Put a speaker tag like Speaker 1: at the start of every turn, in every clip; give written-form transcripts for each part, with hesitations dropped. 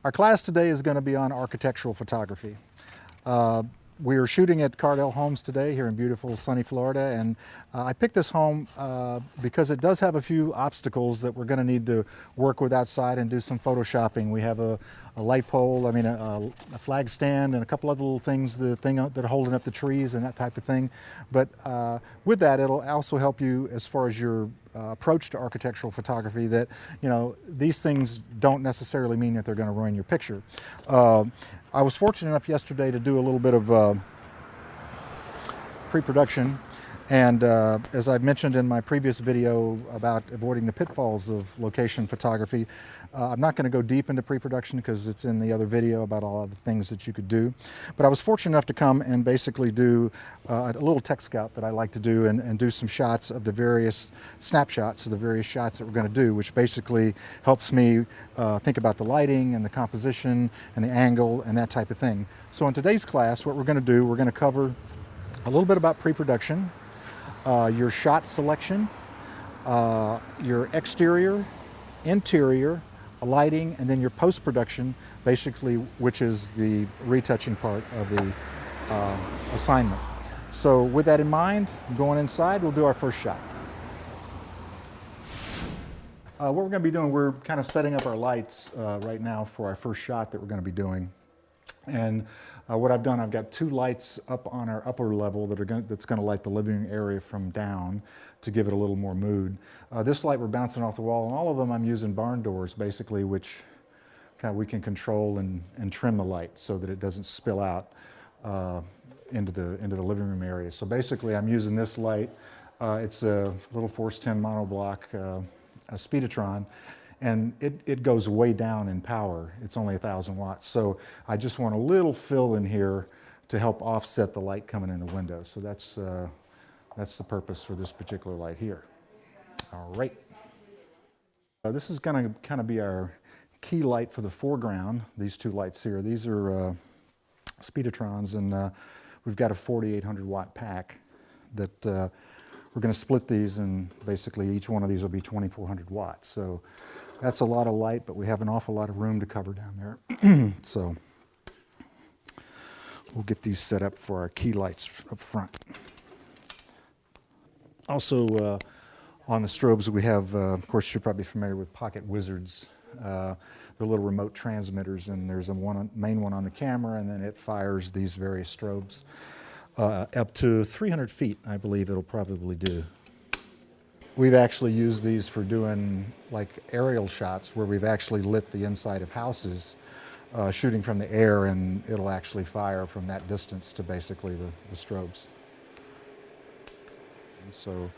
Speaker 1: Our class today is going to be on architectural photography. We are shooting at Cardell Homes today here in beautiful sunny Florida, and I picked this home because it does have a few obstacles that we're going to need to work with outside and do some photoshopping. We have a light pole, a flag stand, and a couple other little things that are holding up the trees and that type of thing. But with that, it'll also help you as far as your approach to architectural photography, that these things don't necessarily mean that they're going to ruin your picture. I was fortunate enough yesterday to do a little bit of pre-production, and as I've mentioned in my previous video about avoiding the pitfalls of location photography, I'm not going to go deep into pre-production because it's in the other video about all of the things that you could do. But I was fortunate enough to come and basically do a little tech scout that I like to do, and do some shots of the various snapshots of the various shots that we're going to do, which basically helps me think about the lighting and the composition and the angle and that type of thing. So in today's class, what we're going to do, we're going to cover a little bit about pre-production, your shot selection, your exterior, interior, lighting, and then your post-production, basically, which is the retouching part of the assignment. So with that in mind, going inside, we'll do our first shot. What we're going to be doing, we're kind of setting up our lights right now for our first shot that we're going to be doing. And what I've done, I've got two lights up on our upper level that's going to light the living room area from down to give it a little more mood. This light we're bouncing off the wall, and all of them I'm using barn doors basically, which we can control and trim the light so that it doesn't spill out into the living room area. So basically I'm using this light. It's a little Force 10 monoblock, a Speedotron, and it goes way down in power. It's only 1,000 watts. So I just want a little fill in here to help offset the light coming in the window. So that's the purpose for this particular light here. All right. This is going to kind of be our key light for the foreground, these two lights here. These are Speedotrons, and we've got a 4,800 watt pack that we're going to split these, and basically each one of these will be 2,400 watts. So that's a lot of light, but we have an awful lot of room to cover down there. So we'll get these set up for our key lights up front. Also, on the strobes we have, of course you're probably familiar with Pocket Wizards. They're little remote transmitters, and there's a main one on the camera, and then it fires these various strobes. Up to 300 feet, I believe it'll probably do. We've actually used these for doing like aerial shots where we've actually lit the inside of houses, shooting from the air, and it'll actually fire from that distance to basically the strobes. And so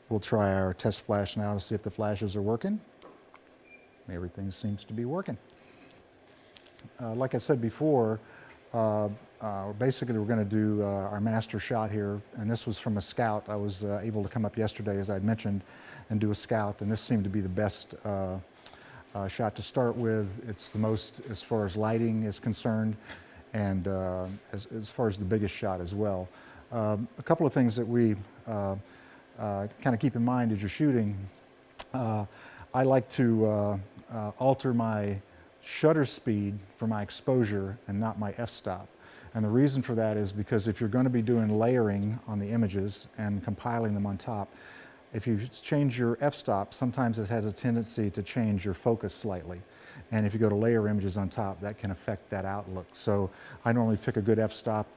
Speaker 1: we'll try our test flash now to see if the flashes are working. Everything seems to be working. Like I said before, basically we're going to do our master shot here, and this was from a scout. I was able to come up yesterday, as I mentioned, and do a scout, and this seemed to be the best shot to start with. It's the most, as far as lighting is concerned, and as far as the biggest shot as well. A couple of things that we kind of keep in mind as you're shooting. I like to alter my shutter speed for my exposure and not my f-stop. And the reason for that is because if you're going to be doing layering on the images and compiling them on top, if you change your f-stop, sometimes it has a tendency to change your focus slightly. And if you go to layer images on top, that can affect that outlook. So I normally pick a good f-stop,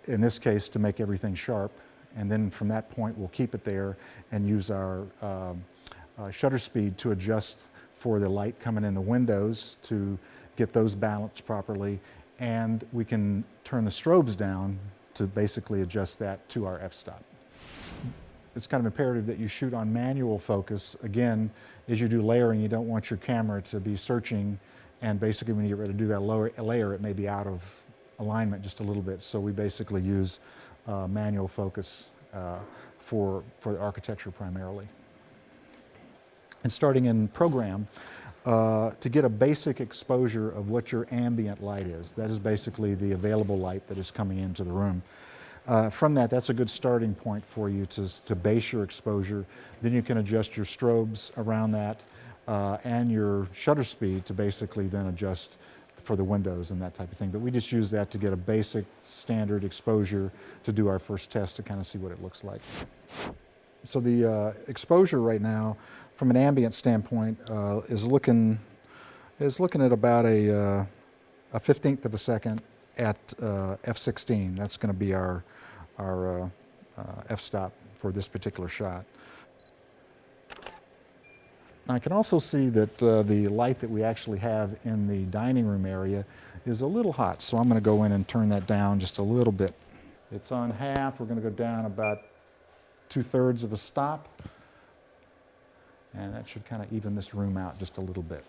Speaker 1: in this case, to make everything sharp. And then from that point, we'll keep it there and use our shutter speed to adjust for the light coming in the windows to get those balanced properly. And we can turn the strobes down to basically adjust that to our f-stop. It's kind of imperative that you shoot on manual focus. Again, as you do layering, you don't want your camera to be searching, and basically when you get ready to do that layer, it may be out of alignment just a little bit. So we basically use manual focus for the architecture primarily. And starting in program, to get a basic exposure of what your ambient light is. That is basically the available light that is coming into the room. From that, that's a good starting point for you to base your exposure. Then you can adjust your strobes around that. and your shutter speed to basically then adjust for the windows and that type of thing. But we just use that to get a basic standard exposure to do our first test to kind of see what it looks like. So the exposure right now, from an ambient standpoint, is looking at about a 15th of a second at f/16. That's going to be our f-stop for this particular shot. I can also see that the light that we actually have in the dining room area is a little hot, so I'm going to go in and turn that down just a little bit. It's on half. We're going to go down about 2/3 of a stop, and that should kind of even this room out just a little bit.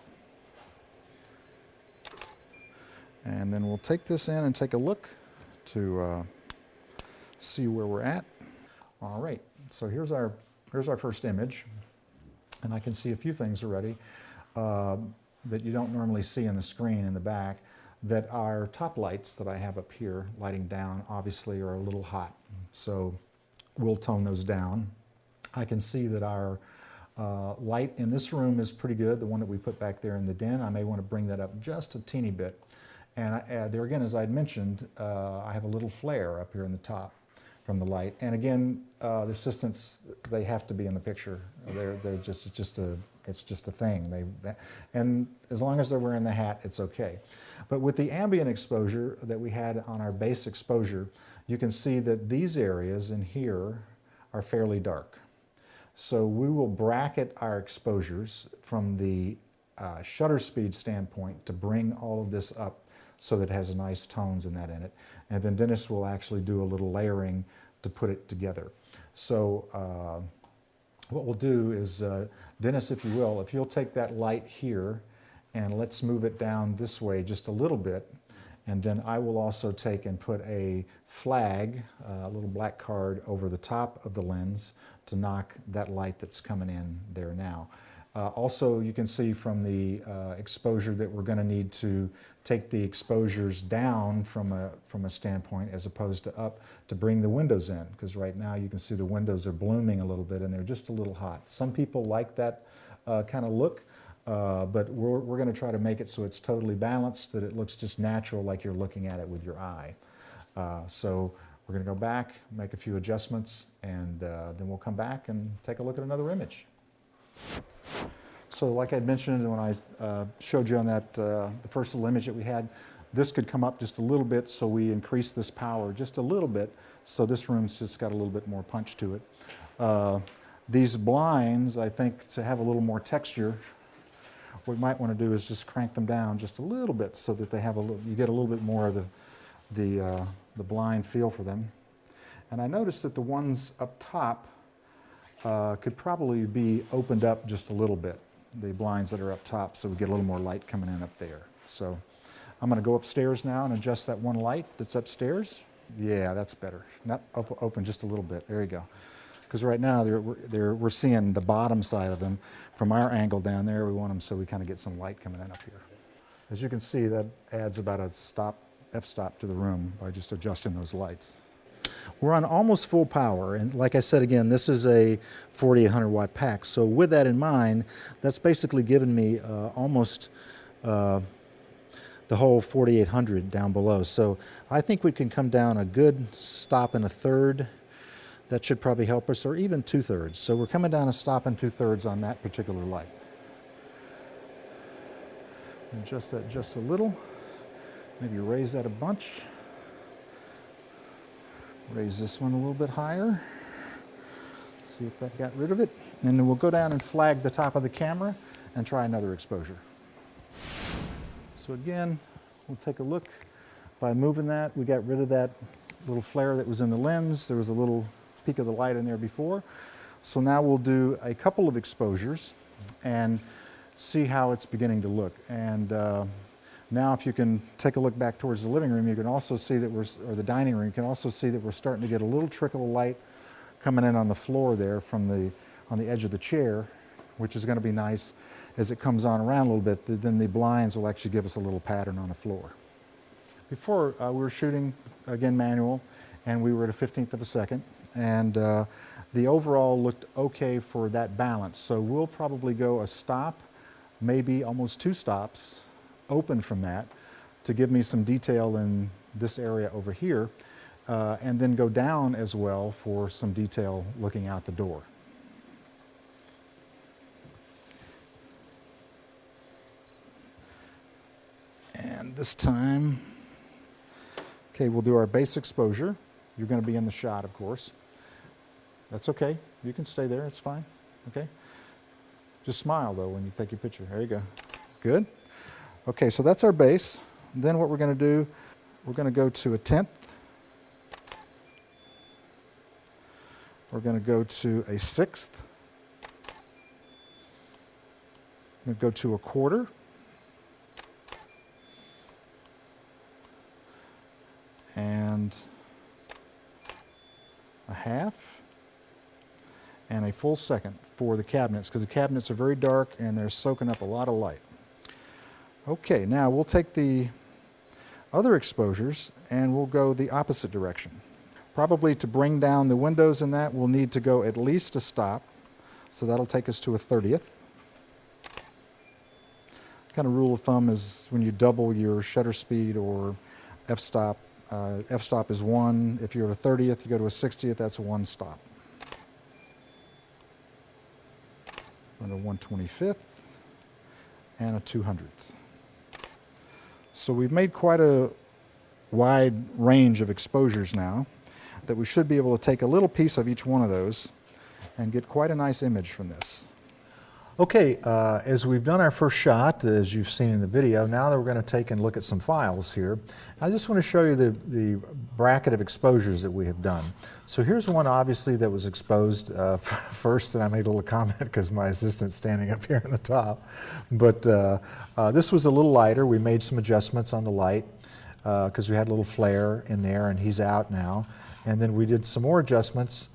Speaker 1: And then we'll take this in and take a look to see where we're at. All right, so here's our first image. And I can see a few things already that you don't normally see on the screen in the back, that our top lights that I have up here lighting down obviously are a little hot. So we'll tone those down. I can see that our light in this room is pretty good, the one that we put back there in the den. I may want to bring that up just a teeny bit. And there again, as I'd mentioned, I have a little flare up here in the top from the light. And again, the assistants, they have to be in the picture. It's just a thing. And as long as they're wearing the hat, it's okay. But with the ambient exposure that we had on our base exposure, you can see that these areas in here are fairly dark. So we will bracket our exposures from the shutter speed standpoint to bring all of this up so that it has nice tones in it. And then Dennis will actually do a little layering to put it together. So what we'll do is, Dennis, if you will, if you'll take that light here and let's move it down this way just a little bit, and then I will also take and put a flag, a little black card over the top of the lens to knock that light that's coming in there now. Also, you can see from the exposure that we're going to need to take the exposures down from a standpoint as opposed to up to bring the windows in, because right now you can see the windows are blooming a little bit and they're just a little hot. Some people like that kind of look, but we're going to try to make it so it's totally balanced, that it looks just natural like you're looking at it with your eye. So we're going to go back, make a few adjustments, and then we'll come back and take a look at another image. So like I mentioned when I showed you on that the first little image that we had, this could come up just a little bit, so we increase this power just a little bit, so this room's just got a little bit more punch to it. These blinds, I think, to have a little more texture, what we might want to do is just crank them down just a little bit so that they have you get a little bit more of the blind feel for them. And I noticed that the ones up top could probably be opened up just a little bit, the blinds that are up top, so we get a little more light coming in up there. So I'm going to go upstairs now and adjust that one light that's upstairs. Yeah, that's better. Not open just a little bit. There you go. Because right now we're seeing the bottom side of them from our angle down there. We want them so we kind of get some light coming in up here. As you can see, that adds about a f-stop to the room by just adjusting those lights. We're on almost full power, and like I said again, this is a 4800 watt pack. So with that in mind, that's basically given me almost the whole 4800 down below. So I think we can come down a good stop and a third. That should probably help us, or even 2/3. So we're coming down a stop and 2/3 on that particular light. Adjust that just a little. Maybe raise that a bunch. Raise this one a little bit higher. See if that got rid of it. And then we'll go down and flag the top of the camera and try another exposure. So again, we'll take a look. By moving that, we got rid of that little flare that was in the lens. There was a little peak of the light in there before. So now we'll do a couple of exposures and see how it's beginning to look. And now if you can take a look back towards the living room, you can also see that or the dining room, you can also see that we're starting to get a little trickle of light coming in on the floor there on the edge of the chair, which is going to be nice. As it comes on around a little bit, then the blinds will actually give us a little pattern on the floor. Before we were shooting, again, manual, and we were at a 15th of a second, and the overall looked okay for that balance. So we'll probably go a stop maybe almost 2 stops open from that to give me some detail in this area over here, and then go down as well for some detail looking out the door. And this time, okay, we'll do our base exposure. You're going to be in the shot, of course. That's okay. You can stay there. It's fine. Okay. Just smile, though, when you take your picture. There you go. Good. Okay, so that's our base. Then what we're going to do, we're going to go to 1/10. We're going to go to 1/6. We're going to go to 1/4. And 1/2. And a full second for the cabinets, because the cabinets are very dark and they're soaking up a lot of light. Okay, now we'll take the other exposures and we'll go the opposite direction. Probably to bring down the windows in that, we'll need to go at least a stop. So that'll take us to 1/30. Kind of rule of thumb is when you double your shutter speed or f-stop, f-stop is 1. If you're at 1/30, you go to 1/60, that's 1 stop. And a 1/25 and a 200th. So we've made quite a wide range of exposures now that we should be able to take a little piece of each one of those and get quite a nice image from this. Okay, as we've done our first shot, as you've seen in the video, now that we're going to take and look at some files here, I just want to show you the bracket of exposures that we have done. So here's one obviously that was exposed first, and I made a little comment because my assistant's standing up here on the top. But this was a little lighter. We made some adjustments on the light because we had a little flare in there, and he's out now. And then we did some more adjustments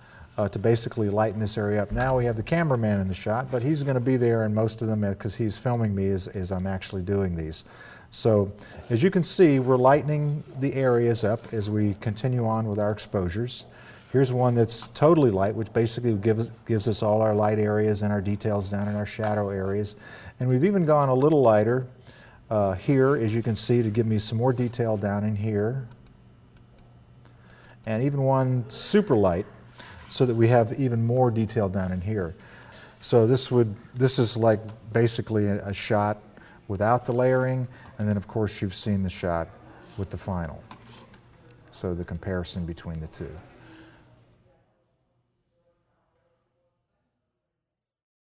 Speaker 1: to basically lighten this area up. Now we have the cameraman in the shot, but he's going to be there in most of them because he's filming me as I'm actually doing these. So as you can see, we're lightening the areas up as we continue on with our exposures. Here's one that's totally light, which basically gives us all our light areas and our details down in our shadow areas. And we've even gone a little lighter here, as you can see, to give me some more detail down in here. And even one super light, so that we have even more detail down in here. So this is like basically a shot without the layering, and then of course you've seen the shot with the final. So the comparison between the two.